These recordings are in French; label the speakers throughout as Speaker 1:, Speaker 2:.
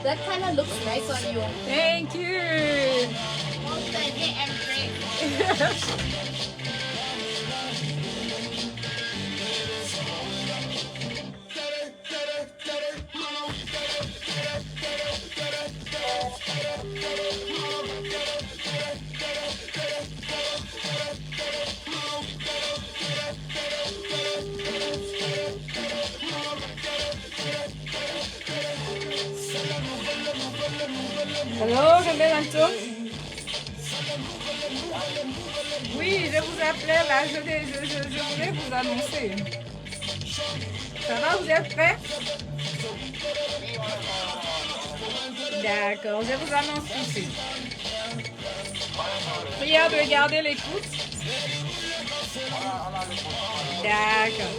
Speaker 1: That kind of looks nice on you.
Speaker 2: Thank you.
Speaker 1: Well done, hit and break.
Speaker 2: Hello, Rebelle Alto. Oui, je vous appelais là, je voulais vous annoncer. Ça va, vous êtes prêts? D'accord, je vous annonce tout de suite. Prière de garder l'écoute. D'accord.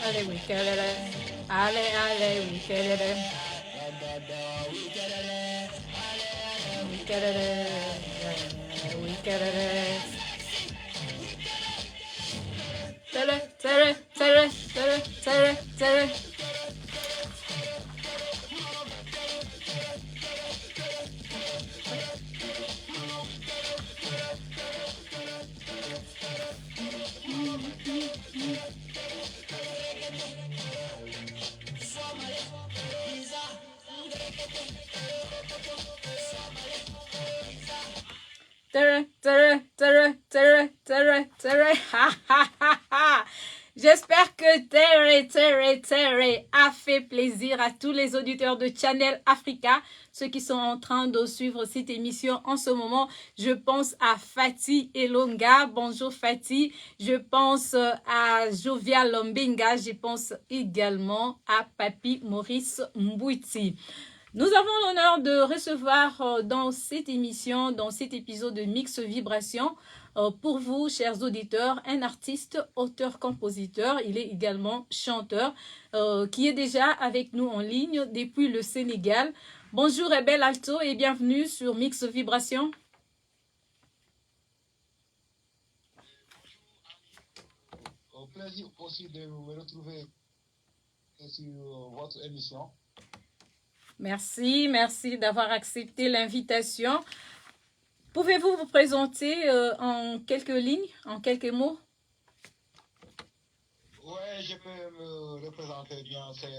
Speaker 2: Allez, oui, allez, allez, oui, J'espère que Tere a fait plaisir à tous les auditeurs de Channel Africa, ceux qui sont en train de suivre cette émission en ce moment. Je pense à Fatih Elonga. Bonjour Fatih. Je pense à Jovial Lombinga. Je pense également à Papi Maurice Mbouiti. Nous avons l'honneur de recevoir dans cette émission, dans cet épisode de Mix Vibration, pour vous, chers auditeurs, un artiste, auteur-compositeur. Il est également chanteur, qui est déjà avec nous en ligne depuis le Sénégal. Bonjour Rebelle Alto et bienvenue sur Mix Vibration.
Speaker 3: Au plaisir aussi de me retrouver sur votre émission.
Speaker 2: Merci d'avoir accepté l'invitation. Pouvez-vous vous présenter en quelques lignes, en quelques mots?
Speaker 3: Oui, je peux me représenter bien. C'est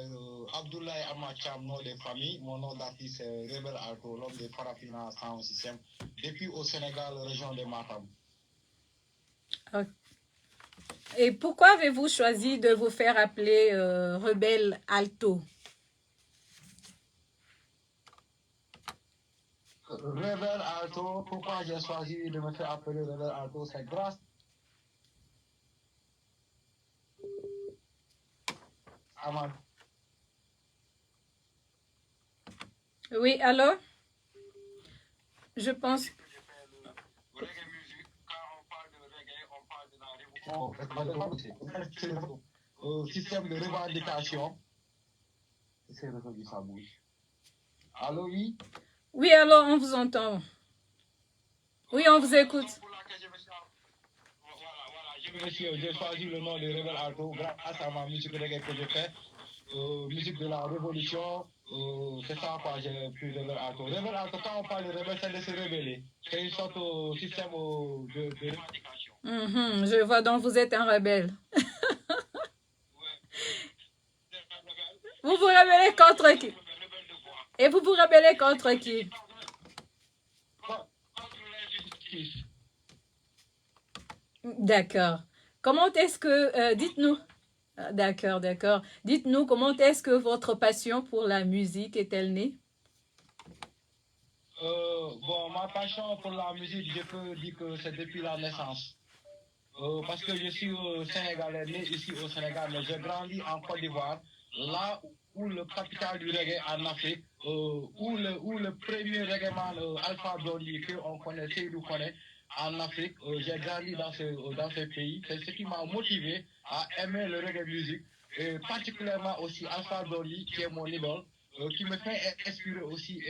Speaker 3: Abdoulaye Amacham, nom de famille. Mon nom d'artiste est Rebelle Alto, l'homme de Farafina Sound System, depuis au Sénégal, région de Matam.
Speaker 2: Okay. Et pourquoi avez-vous choisi de vous faire appeler Rebelle Alto?
Speaker 3: Rebelle Alto, pourquoi j'ai choisi de me faire appeler Rebelle Alto? C'est grâce à ma...
Speaker 2: Oui, alors? Je pense...
Speaker 3: Système de revendication. C'est résolu sa bouche. Allô, oui?
Speaker 2: Oui, alors on vous entend. Oui, on vous écoute.
Speaker 3: J'ai choisi le nom de Rebelle Alto grâce à ma musique de reggae que je fais. Musique de la révolution. C'est ça quoi, j'ai pris Rebelle Alto. Rebelle Alto, quand on parle de rebelle, c'est de se révéler. C'est une sorte de système de revendication.
Speaker 2: Je vois donc vous êtes un rebelle. Vous vous rebellez contre qui? Et vous vous rebellez contre qui? D'accord. Comment est-ce que, dites-nous, d'accord, d'accord, dites-nous comment est-ce que votre passion pour la musique est-elle née?
Speaker 3: Bon, ma passion pour la musique, je peux dire que c'est depuis la naissance. Parce que je suis Sénégalais, né ici au Sénégal, mais j'ai grandi en Côte d'Ivoire, là où le capital du reggae en Afrique, où le premier reggae man Alpha Blondy qu'on connaît, Seydou connaît, en Afrique, j'ai grandi dans ce pays. C'est ce qui m'a motivé à aimer le reggae musique, et particulièrement aussi Alpha Blondy, qui est mon idole, qui me fait inspirer aussi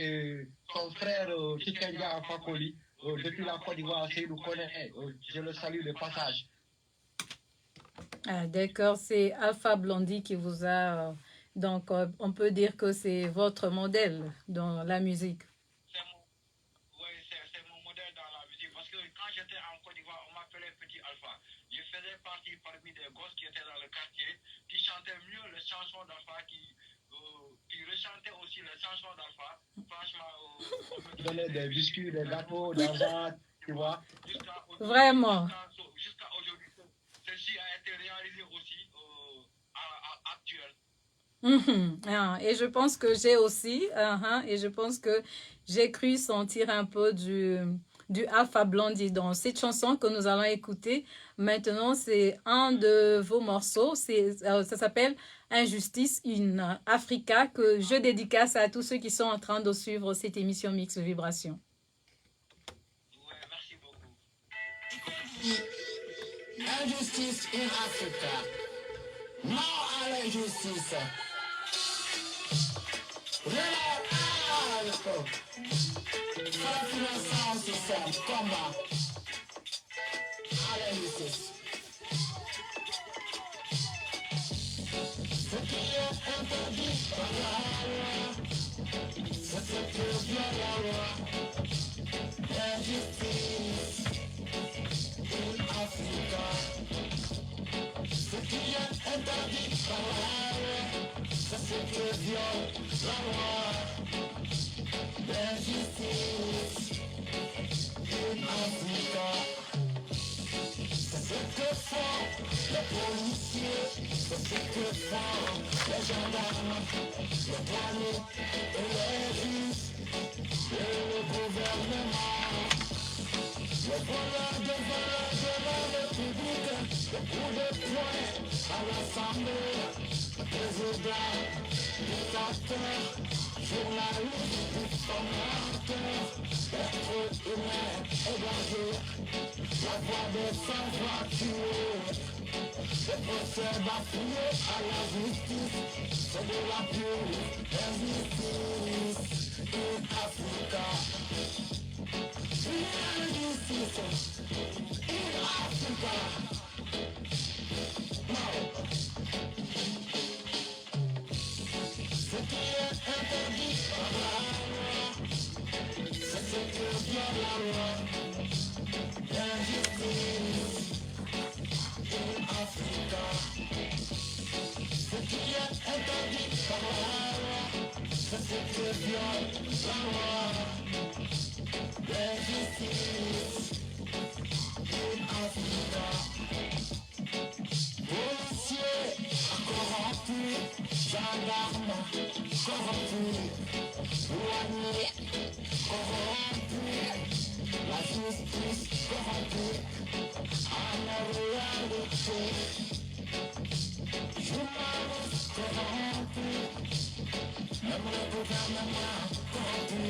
Speaker 3: son frère Tikenga Fakoli, depuis la Côte d'Ivoire, Seydou connaît, je le salue de passage.
Speaker 2: Ah, d'accord, c'est Alpha Blondy qui vous a... donc, on peut dire que c'est votre modèle dans la musique.
Speaker 3: Oui, c'est mon modèle dans la musique. Parce que quand j'étais en Côte d'Ivoire, on m'appelait Petit Alpha. Je faisais partie parmi des gosses qui étaient dans le quartier, qui chantaient mieux les chansons d'Alpha, qui rechantaient aussi les chansons d'Alpha. Franchement, on me donnait des biscuits, des gâteaux, d'argent, tu vois.
Speaker 2: Vraiment.
Speaker 3: Jusqu'à aujourd'hui, ceci a été réalisé aussi actuel.
Speaker 2: Et je pense que j'ai aussi, et je pense que j'ai cru sentir un peu du Alpha Blondy dans cette chanson que nous allons écouter. Maintenant, c'est un de vos morceaux, ça s'appelle Injustice in Africa, que je dédicace à tous ceux qui sont en train de suivre cette émission Mix Vibration.
Speaker 3: Ouais, merci beaucoup.
Speaker 4: Injustice in Africa. Non à l'injustice. Financiar un système combat à l'injustice. Ce qui est interdit par la loi, c'est ce que vient la loi. L'injustice in Africa. Ce qui est interdit par la loi, c'est ce que vient la loi. L'injustice in Africa. C'est ce que font les policiers, c'est ce que font les gendarmes, les douaniers et les juges et le gouvernement. Les voleurs de la République, le coup de poing à l'Assemblée, le président, dictateur, journaliste, diffamateur, être humain, égagé, la voix des sans-voix tués, le procès bafoué à la justice, c'est de la pure injustice in Africa. Injustice in Africa. No. Ce qui est interdit par la loi, c'est ce que vient la loi. L'injustice in Africa. Ce qui est interdit par la loi, c'est ce que vient la loi. L'injustice in Africa. Policiers corrompus, gendarmes corrompus, douaniers corrompus, la justice corrompue, en réalité, journalistes corrompus, même le gouvernement corrompu.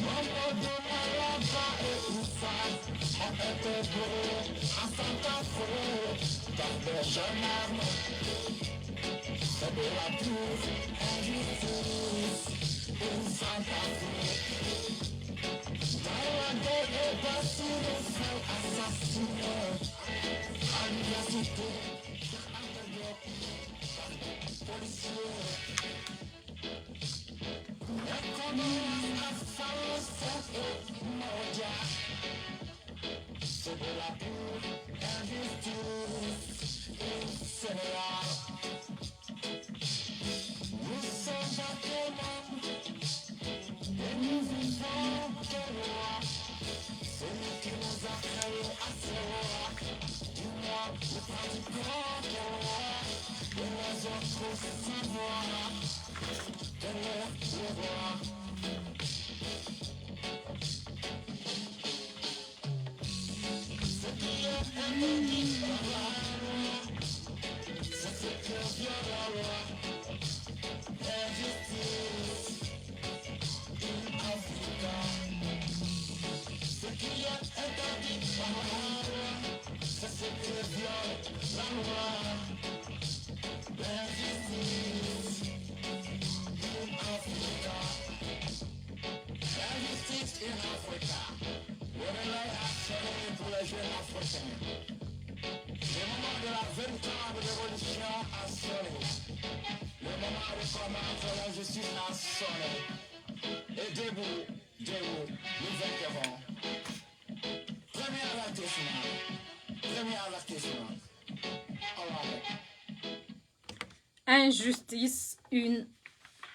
Speaker 4: Mamadou Malaba et Issa ont été brûlés en Centrafrique par des gendarmes. C'est de la pure injustice in Centrafrique. Taïwanais et Bassiré sont assassinés à l'université par des policiers. L'économie a fallu et mondiale. C'est de la pure injustice in Sénégal. Nous sommes en témoin et nous vivons de loi. Celui qui nous a créés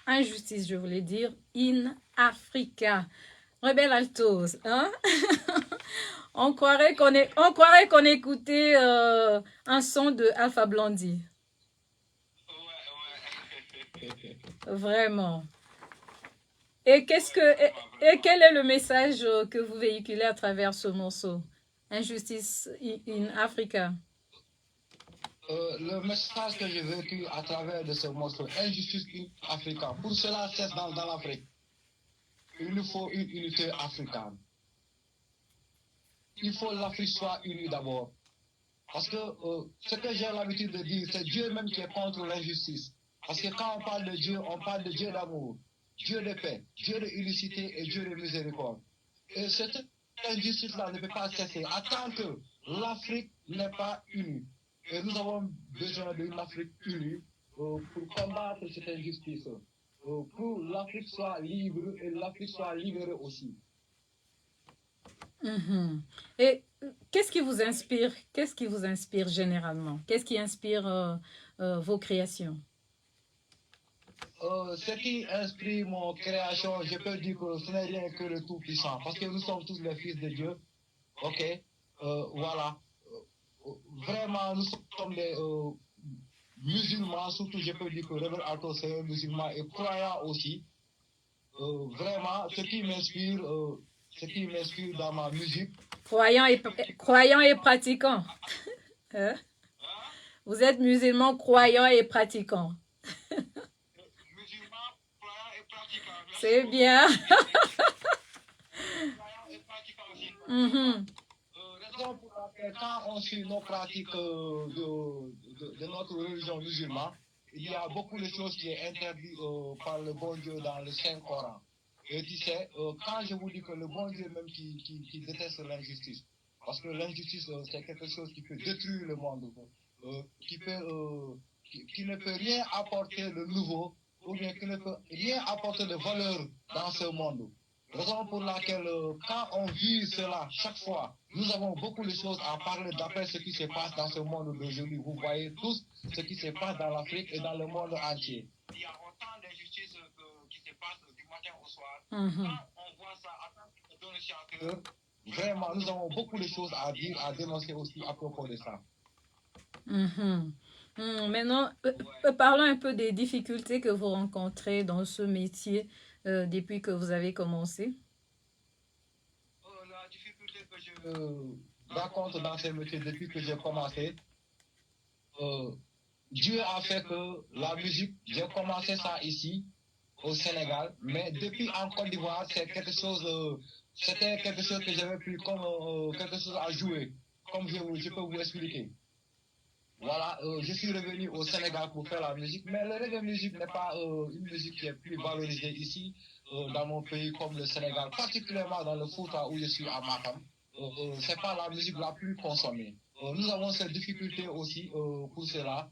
Speaker 2: Injustice, je voulais dire, in Africa. Rebelle Altos, hein? On croirait qu'on écoutait un son de Alpha Blondy. Vraiment. Et quel est le message que vous véhiculez à travers ce morceau? Injustice in Africa.
Speaker 3: Le message que j'ai vécu à travers de ce morceau, Injustice in Africa, pour cela c'est dans l'Afrique. Il nous faut une unité africaine. Il faut que l'Afrique soit unie d'abord. Parce que ce que j'ai l'habitude de dire, c'est Dieu même qui est contre l'injustice. Parce que quand on parle de Dieu, on parle de Dieu d'amour, Dieu de paix, Dieu de unicité et Dieu de miséricorde. Et cette injustice-là ne peut pas cesser. Tant que l'Afrique n'est pas unie. Et nous avons besoin d'une Afrique unie pour combattre cette injustice. Pour l'Afrique soit libre et l'Afrique soit libérée aussi.
Speaker 2: Et qu'est-ce qui vous inspire? Qu'est-ce qui vous inspire généralement? Qu'est-ce qui inspire vos créations?
Speaker 3: Ce qui inspire mon création, je peux dire que ce n'est rien que le Tout-Puissant. Parce que nous sommes tous les fils de Dieu. Ok? Voilà. Vraiment, nous sommes des musulmans. Surtout, je peux dire que Rebel Alto, c'est un musulman et croyant aussi. Vraiment, ce qui m'inspire dans ma musique.
Speaker 2: Croyant et pratiquant. Hein? Vous êtes musulman, croyant et pratiquant.
Speaker 3: Musulman, croyant et pratiquant.
Speaker 2: C'est bien.
Speaker 3: Croyant et pratiquant aussi. Raison pour laquelle, quand on suit nos pratiques de notre religion musulmane, il y a beaucoup de choses qui sont interdites par le bon Dieu dans le Saint-Coran. Et tu sais, quand je vous dis que le bon Dieu même qui déteste l'injustice, parce que l'injustice, c'est quelque chose qui peut détruire le monde, qui ne peut rien apporter de nouveau, ou bien qui ne peut rien apporter de valeur dans ce monde. Raison pour laquelle, quand on vit cela chaque fois, nous avons beaucoup de choses à parler d'après ce qui se passe dans ce monde d'aujourd'hui. Vous voyez tous ce qui se passe dans l'Afrique et dans le monde entier. Il y a autant d'injustices qui se passent du matin au soir. Quand on voit ça en tant que donner vraiment, nous avons beaucoup de choses à dire, à dénoncer aussi à propos de ça.
Speaker 2: Maintenant, parlons un peu des difficultés que vous rencontrez dans ce métier depuis que vous avez commencé.
Speaker 3: La difficulté que je rencontre dans ce métier depuis que j'ai commencé, Dieu a fait que la musique, j'ai commencé ça ici, au Sénégal, mais depuis en Côte d'Ivoire, c'était quelque chose que j'avais pris comme quelque chose à jouer, comme je peux vous expliquer. Voilà, je suis revenu au Sénégal pour faire la musique, mais le reggae musique n'est pas une musique qui est plus valorisée ici, dans mon pays comme le Sénégal, particulièrement dans le Fouta où je suis à Matam. C'est pas la musique la plus consommée. Nous avons cette difficulté aussi pour cela.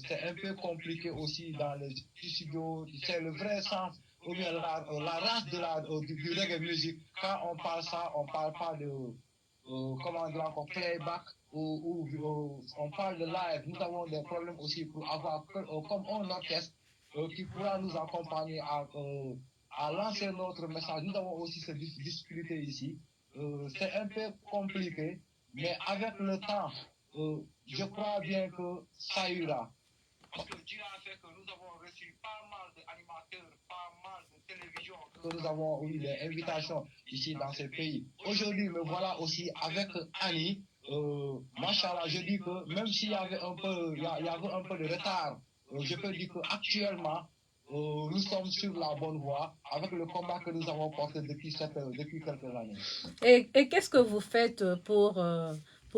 Speaker 3: C'est un peu compliqué aussi dans les studios. C'est le vrai sens, ou bien la race du reggae musique. Quand on parle ça, on parle pas de comment dire encore playback ou on parle de live. Nous avons des problèmes aussi pour avoir comme un orchestre qui pourra nous accompagner à lancer notre message. Nous avons aussi cette difficulté ici. C'est un peu compliqué, mais avec le temps, je crois bien que ça ira. Parce que Dieu a fait que nous avons reçu pas mal d'animateurs, pas mal de télévisions, que nous avons eu des invitations ici dans ce pays. Aujourd'hui, me voilà aussi avec Annie. Machallah, je dis que même s'il y avait un peu, il y avait un peu de retard, je peux dire qu'actuellement, nous sommes sur la bonne voie avec le combat que nous avons porté depuis quelques années.
Speaker 2: Et qu'est-ce que vous faites pour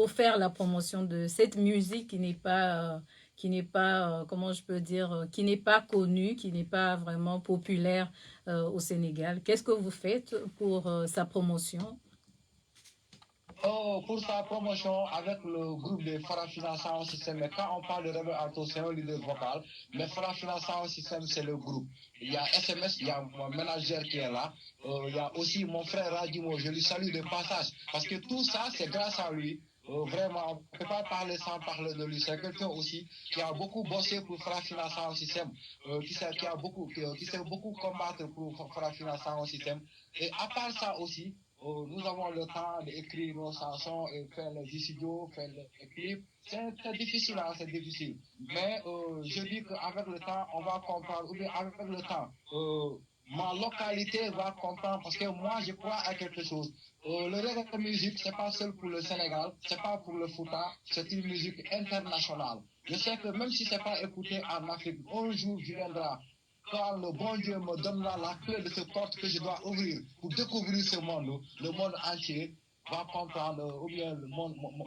Speaker 2: faire la promotion de cette musique qui n'est pas, comment je peux dire, qui n'est pas connue, qui n'est pas vraiment populaire au Sénégal? Qu'est-ce que vous faites pour sa promotion?
Speaker 3: Pour sa promotion avec le groupe de Farafina Sound System, mais quand on parle de Rebel Alto, c'est un leader vocal, mais Farafina Sound System, c'est le groupe. Il y a SMS, il y a mon manager qui est là, il y a aussi mon frère Radimo, je lui salue de passage, parce que tout ça, c'est grâce à lui. Vraiment, on ne peut pas parler sans parler de lui. C'est quelqu'un aussi qui a beaucoup bossé pour Farafina Sound System, qui sait beaucoup combattre pour Farafina Sound System. Et à part ça aussi, nous avons le temps d'écrire nos chansons et faire les studios, faire les clips. C'est difficile, hein, c'est difficile. Mais je dis qu'avec le temps, on va comprendre, ou bien avec le temps, ma localité va comprendre, parce que moi, je crois à quelque chose. Le reggae musique, c'est pas seul pour le Sénégal, c'est pas pour le Fouta, c'est une musique internationale. Je sais que même si c'est pas écouté en Afrique, un jour viendra, quand le bon Dieu me donnera la clé de cette porte que je dois ouvrir pour découvrir ce monde, le monde entier va comprendre, ou bien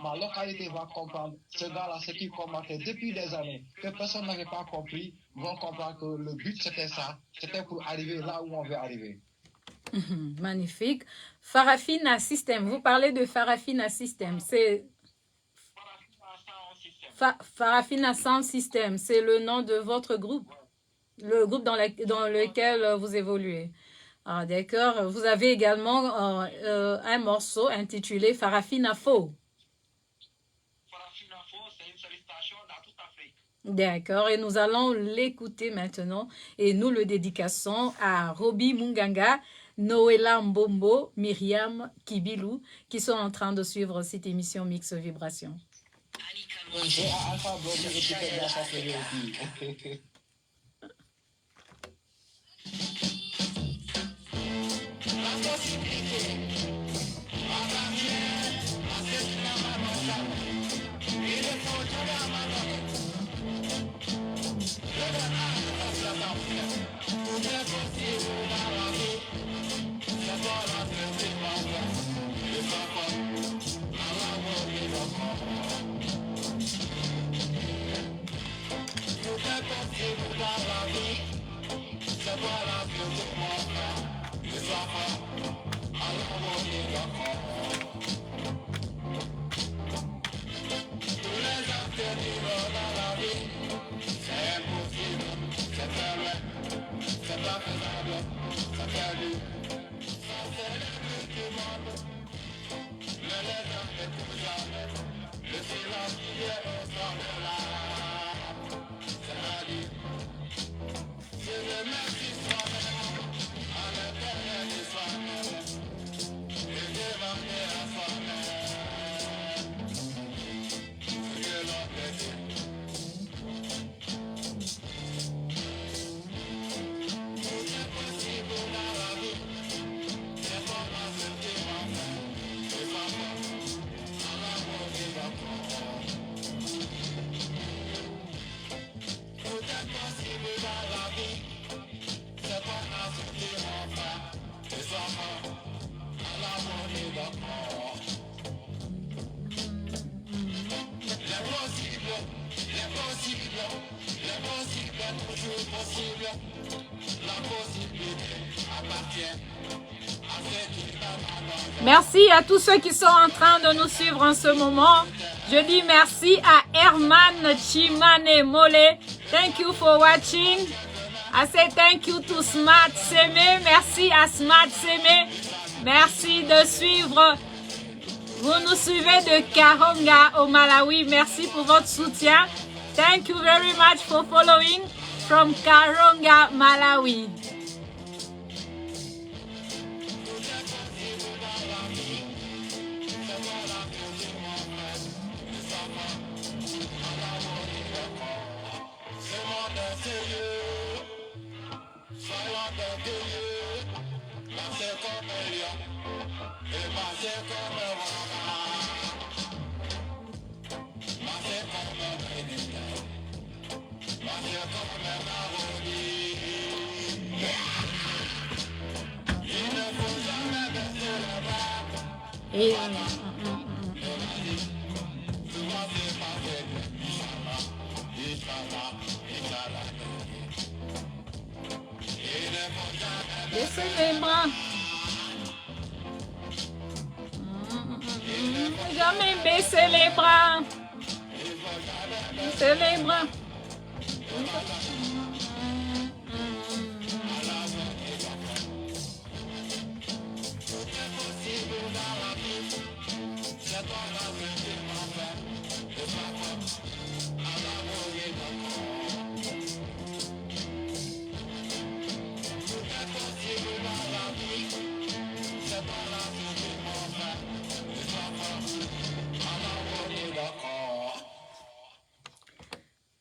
Speaker 3: ma localité va comprendre, ce gars-là, ce qu'il combattait depuis des années, que personne n'avait pas compris, vont comprendre que le but c'était ça, c'était pour arriver là où on veut arriver.
Speaker 2: Magnifique. Farafina System, vous parlez de Farafina System, c'est... Farafina Sound System, c'est le nom de votre groupe? Le groupe dans lequel vous évoluez. Ah, d'accord. Vous avez également un morceau intitulé Farafina Fo.
Speaker 3: Farafina Fo, c'est une sollicitation dans toute l'Afrique.
Speaker 2: D'accord. Et nous allons l'écouter maintenant. Et nous le dédicassons à Roby Munganga, Noëlla Mbombo, Myriam Kibilou, qui sont en train de suivre cette émission Mix Vibration.
Speaker 3: Et à Alpha Brody et peut-être dans sa série aussi.
Speaker 2: Merci à tous ceux qui sont en train de nous suivre en ce moment. Je dis merci à Herman Chimane Mole. Thank you for watching. I say thank you to Smart Seme. Merci à Smart Seme. Merci de suivre. Vous nous suivez de Karonga au Malawi. Merci pour votre soutien. Thank you very much for following from Karonga, Malawi. Et, baissez les bras. Jamais baisser les bras. Baissez les bras.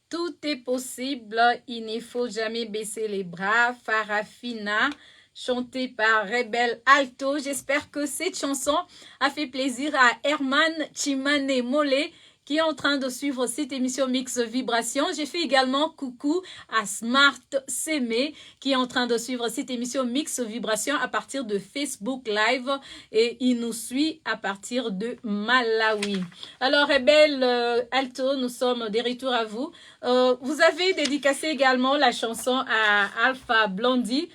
Speaker 2: Tout est possible, il ne faut jamais baisser les bras. Farafina, chantée par Rebel Alto. J'espère que cette chanson a fait plaisir à Herman Chimane Mole qui est en train de suivre cette émission Mix Vibration. J'ai fait également coucou à Smart Semé qui est en train de suivre cette émission Mix Vibration à partir de Facebook Live et il nous suit à partir de Malawi. Alors Rebel Alto, nous sommes de retour à vous. Vous avez dédicacé également la chanson à Alpha Blondy.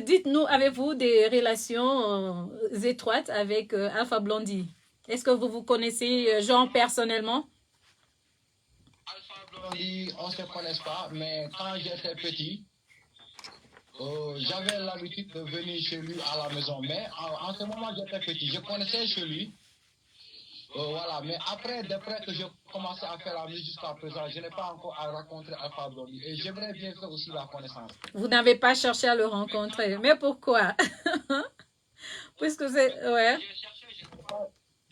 Speaker 2: Dites-nous, avez-vous des relations étroites avec Alpha Blondy? Est-ce que vous vous connaissez, Jean, personnellement?
Speaker 3: Alpha Blondy, on ne se connaît pas, mais quand j'étais petit, j'avais l'habitude de venir chez lui à la maison. Mais en ce moment, j'étais petit, je connaissais chez lui. Voilà, mais après, d'après que je commençais à faire la musique jusqu'à présent, je n'ai pas encore rencontré Alpha Blondy. Et j'aimerais bien faire aussi la connaissance.
Speaker 2: Vous n'avez pas cherché à le rencontrer. Mais pourquoi? Puisque c'est... Ouais.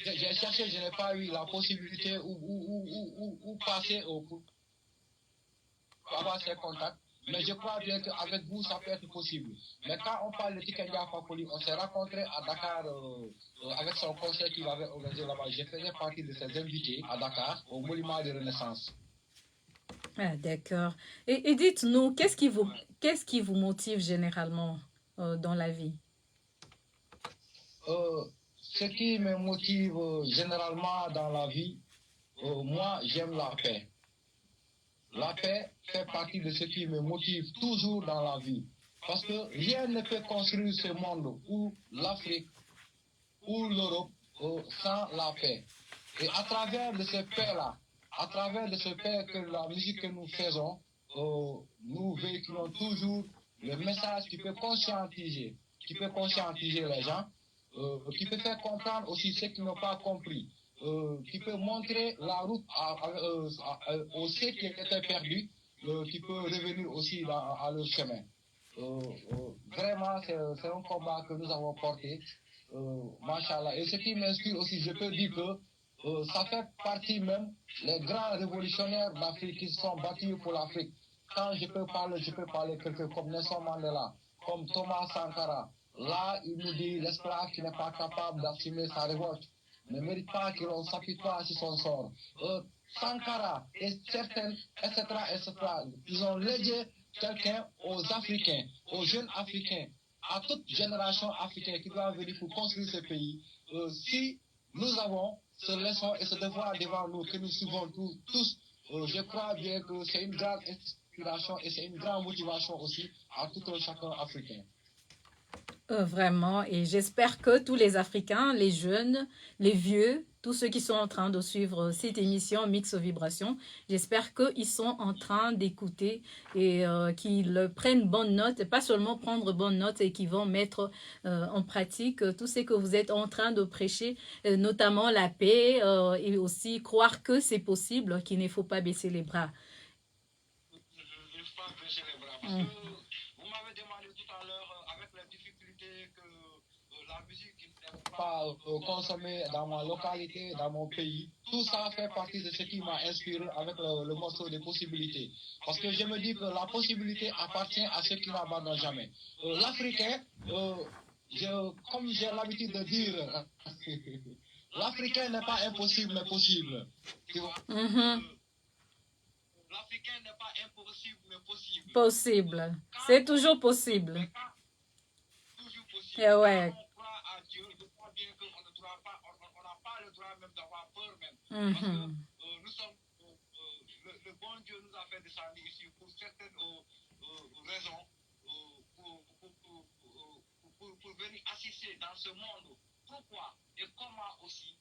Speaker 3: J'ai cherché, je n'ai pas eu la possibilité ou passer pour avoir ces contacts. Mais je crois bien qu'avec vous, ça peut être possible. Mais quand on parle de Tikendia Fakoli, on s'est rencontré à Dakar avec son concert qu'il avait organisé là-bas. Je faisais partie de ses invités à Dakar, au Monument de Renaissance.
Speaker 2: Ah, d'accord. Et dites-nous, qu'est-ce qui vous motive généralement dans la vie?
Speaker 3: Ce qui me motive généralement dans la vie, moi, j'aime la paix. La paix fait partie de ce qui me motive toujours dans la vie. Parce que rien ne peut construire ce monde ou l'Afrique ou l'Europe sans la paix. Et à travers de cette paix-là, à travers de cette paix que la musique que nous faisons, nous véhiculons toujours le message qui peut conscientiser les gens, qui peut faire comprendre aussi ceux qui n'ont pas compris, qui peut montrer la route aux ceux qui étaient perdus, qui peut revenir aussi à leur chemin. Vraiment, c'est un combat que nous avons porté, machallah. Et ce qui m'inspire aussi, je peux dire que ça fait partie même des grands révolutionnaires d'Afrique qui se sont battus pour l'Afrique. Quand je peux parler quelqu'un comme Nelson Mandela, comme Thomas Sankara. Là, il nous dit l'esclave qui n'est pas capable d'assumer sa révolte ne mérite pas que l'on s'appuie pas sur son sort. Sankara et certains, etc., etc., ils ont légué quelqu'un aux Africains, aux jeunes Africains, à toute génération africaine qui doit venir pour construire ce pays. Si nous avons ce leçon et ce devoir devant nous que nous suivons tous, je crois bien que c'est une grande inspiration et c'est une grande motivation aussi à tout un chacun africain.
Speaker 2: Vraiment, et j'espère que tous les Africains, les jeunes, les vieux, tous ceux qui sont en train de suivre cette émission Mix Vibration, j'espère qu'ils sont en train d'écouter et qu'ils prennent bonne note, et pas seulement prendre bonne note, et qu'ils vont mettre en pratique tout ce que vous êtes en train de prêcher, notamment la paix, et aussi croire que c'est possible, qu'il ne faut pas baisser les bras.
Speaker 3: Il ne faut pas baisser les bras, parce que vous m'avez demandé tout à l'heure, avec les difficultés que la musique n'est pas consommée dans ma localité, dans mon pays, tout ça fait partie de ce qui m'a inspiré avec le morceau des possibilités. Parce que je me dis que la possibilité appartient à ceux qui n'abandonnent jamais. L'Africain, comme j'ai l'habitude de dire, l'Africain n'est pas impossible, mais possible. Tu vois? L'Africain n'est pas impossible, mais possible.
Speaker 2: Possible. C'est toujours possible.
Speaker 3: Toujours possible.
Speaker 2: Et ouais.
Speaker 3: Quand on croit à Dieu, je crois bien qu'on ne Parce que
Speaker 2: Mhm.
Speaker 3: nous sommes, le bon Dieu nous a fait descendre ici pour certaines raisons, pour venir assister dans ce monde. Pourquoi et comment aussi,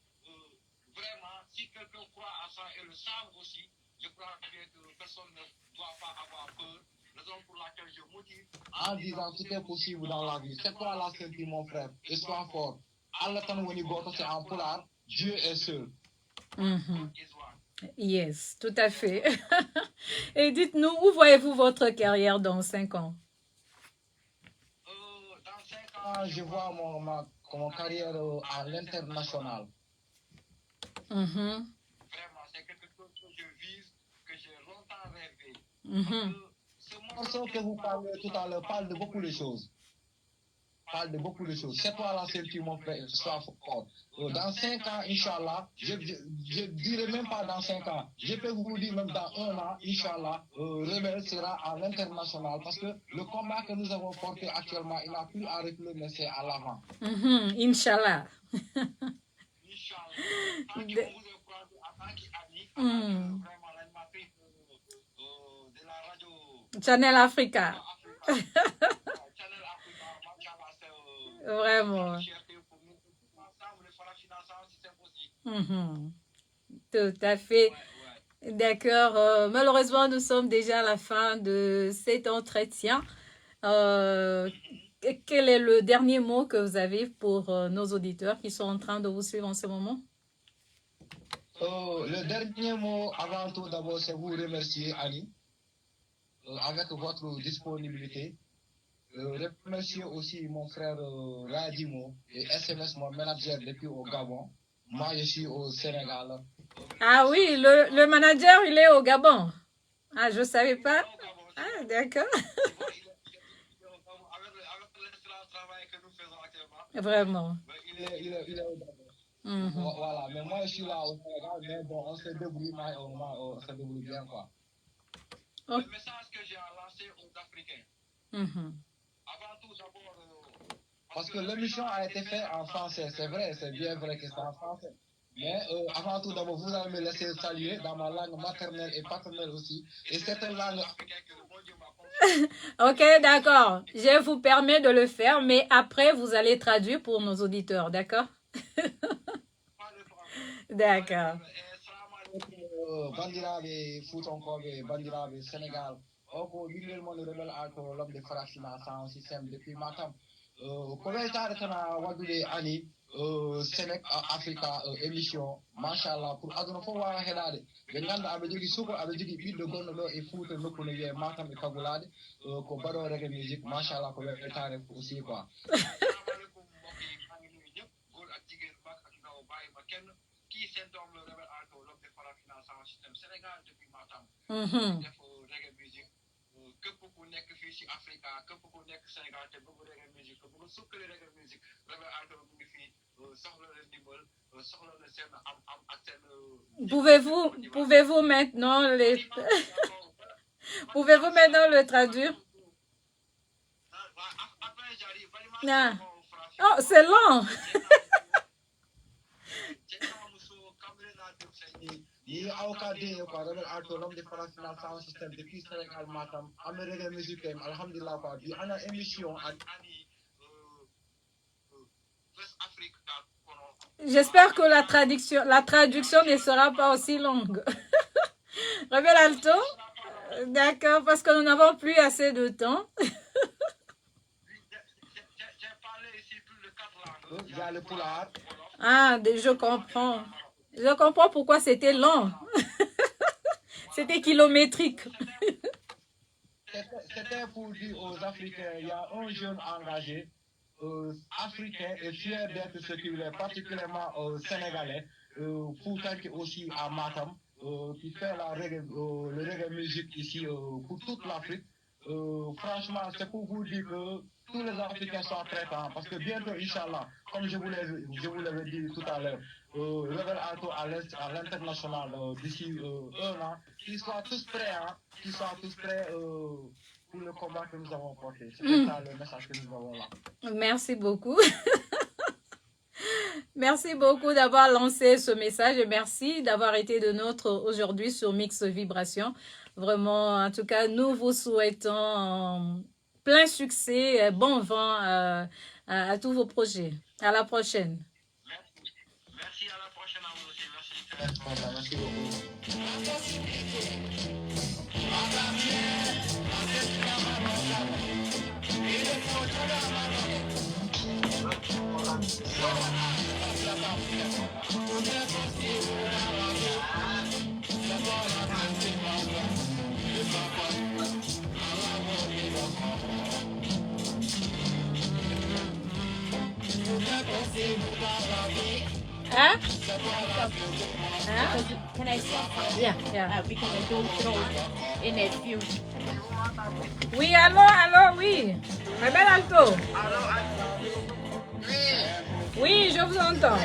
Speaker 3: vraiment, si quelqu'un croit à ça et le savent aussi, je crois bien que personne ne doit pas avoir peur. Raison pour laquelle je motive en disant tout est possible dans la vie. C'est toi la seule vie, mon frère, et sois fort. Allah tan woni goto, c'est en pulaar, Dieu est seul.
Speaker 2: Mhm.
Speaker 3: God is one.
Speaker 2: Yes, tout à fait. Et dites-nous, où voyez-vous votre carrière dans 5 ans?
Speaker 3: Dans 5 ans, je vois mon carrière à l'international.
Speaker 2: Mhm.
Speaker 3: Vraiment, c'est quelque chose que je vise, que j'ai longtemps rêvé.
Speaker 2: Mhm.
Speaker 3: Ce morceau que vous parlez tout à l'heure parle de beaucoup de choses. Parle de beaucoup de choses. C'est toi la seule qui m'ont fait sois fort. Dans 5 ans, Inch'Allah, je dirais même pas dans 5 ans, je peux vous dire même dans 1 an, Inch'Allah, Rebelle sera à l'international parce que le combat que nous avons porté actuellement, il n'a plus à reculer, mais c'est à l'avant.
Speaker 2: Mhm. Inch'Allah.
Speaker 3: Inch'Allah. Tant
Speaker 2: De-
Speaker 3: qu'on vous est croisé en tant qu'ami, en tant que
Speaker 2: Mhm.
Speaker 3: vraiment l'animatrice de la radio
Speaker 2: Channel Africa.
Speaker 3: Channel Africa, machallah, c'est
Speaker 2: Vraiment.
Speaker 3: une fierté pour nous. Ensemble, le Farafina, ça aussi, c'est possible.
Speaker 2: Mhm. Tout à fait.
Speaker 3: Ouais, ouais.
Speaker 2: D'accord. Malheureusement, nous sommes déjà à la fin de cet entretien. Quel est le dernier mot que vous avez pour nos auditeurs qui sont en train de vous suivre en ce moment?
Speaker 3: Le dernier mot, avant tout, d'abord, c'est vous remercier, Annie, avec votre disponibilité. Remercier aussi mon frère Radimo et SMS, mon manager depuis au Gabon. Moi, je suis au Sénégal.
Speaker 2: Ah oui, le manager, il est au Gabon. Ah, je ne savais pas.
Speaker 3: Au Gabon,
Speaker 2: Ah, d'accord.
Speaker 3: avec l'excellent travail que nous faisons actuellement,
Speaker 2: Vraiment.
Speaker 3: il est au Gabon.
Speaker 2: Mhm.
Speaker 3: Voilà, mais moi, je suis là au Sénégal, mais bon, on se débrouille, on se débrouille bien, quoi.
Speaker 2: Oh.
Speaker 3: Le message que j'ai à lancer aux Africains,
Speaker 2: Mhm.
Speaker 3: avant tout, d'abord, parce que l'émission a été faite en français, c'est vrai, c'est bien vrai que c'est en français. Mais avant tout, d'abord, vous allez me laisser saluer dans ma langue maternelle et paternelle aussi, et certaines langues africaines que le bon Dieu m'a confiées.
Speaker 2: Ok, d'accord. Je vous permets de le faire, mais après, vous allez traduire pour nos auditeurs, d'accord?
Speaker 3: Pas de problème.
Speaker 2: D'accord.
Speaker 3: Salam alaikum, bandiraɓe Fuutankoɓe, bandiraɓe Sénégal. O ko yimɓel mon Rebelle Alto, l'homme de Farafina sans système depuis Matam. Ko weltare tan waddude ani Sénégal Africa émission machallah pour aduna fof wawa heɗade ɓe ganda aɓe jogui suko aɓe jogui ɓiɗɗo gonɗo ɗo e Fouta nokku no wiye Matam e Kagulade ko baɗo reggae musique machallah ko weltare aussi quoi. Assalamu alaikum mbokk yi maa ngi nuyu ñëpp góor ak jigéen mag ak ndaw bàyyi ma kenn kii seen doom le Rebelle Alto l'homme de Farafina sans système Sénégal depuis Matam.
Speaker 2: Mhm.
Speaker 3: def reggae musique képp ku nekk fii si Afrique képp ku nekk Sénégal te bëgg reggae musique bëgg sukkali reggae musique Rebelle Alto mu ngi fii soxla la ndimbal soxla la seen am ak seen
Speaker 2: Pouvez-vous maintenant pouvez-vous maintenant le traduire?
Speaker 3: Après j'arrive.
Speaker 2: Ah. Oh, c'est long.
Speaker 3: Yi awkade ko Rebelle Alto l'homme de Farafina sans système depuis Sénégal Matam amere musique alhamdulillah quoi bi ana émission ani West Afrique kono.
Speaker 2: J'espère que la traduction ne sera pas aussi longue. Rebelle Alto? D'accord, parce que nous n'avons plus assez de temps.
Speaker 3: J'ai parlé ici plus de 4 langues. Il y a le pulaar.
Speaker 2: Ah, je comprends. Je comprends pourquoi c'était long. C'était kilométrique.
Speaker 3: C'était pour dire aux Africains, il y a un jeune engagé, africain et fier d'être ce qu'il est, particulièrement sénégalais, Foutanké aussi à Matam, qui fait le reggae musique ici pour toute l'Afrique. Franchement, c'est pour vous dire que tous les Africains sont prêts, parce que bientôt, Inch'Allah, comme je vous l'avais dit tout à l'heure, Rebelle Alto à l'international d'ici 1 an, qu'ils soient tous prêts, pour le combat que nous avons porté. C'est ça le message que nous avons là.
Speaker 2: Merci beaucoup. Merci beaucoup d'avoir lancé ce message et merci d'avoir été de nôtre aujourd'hui sur Mix Vibration. Vraiment, en tout cas, nous vous souhaitons plein succès, bon vent à tous vos projets. À la prochaine.
Speaker 3: Merci, à la prochaine à vous aussi. Merci beaucoup.
Speaker 2: Hein?
Speaker 1: Can I say something?
Speaker 2: Yeah.
Speaker 1: Because I don't throw in a few.
Speaker 2: Oui, allô, oui. Rebelle Alto. Oui, je vous entends.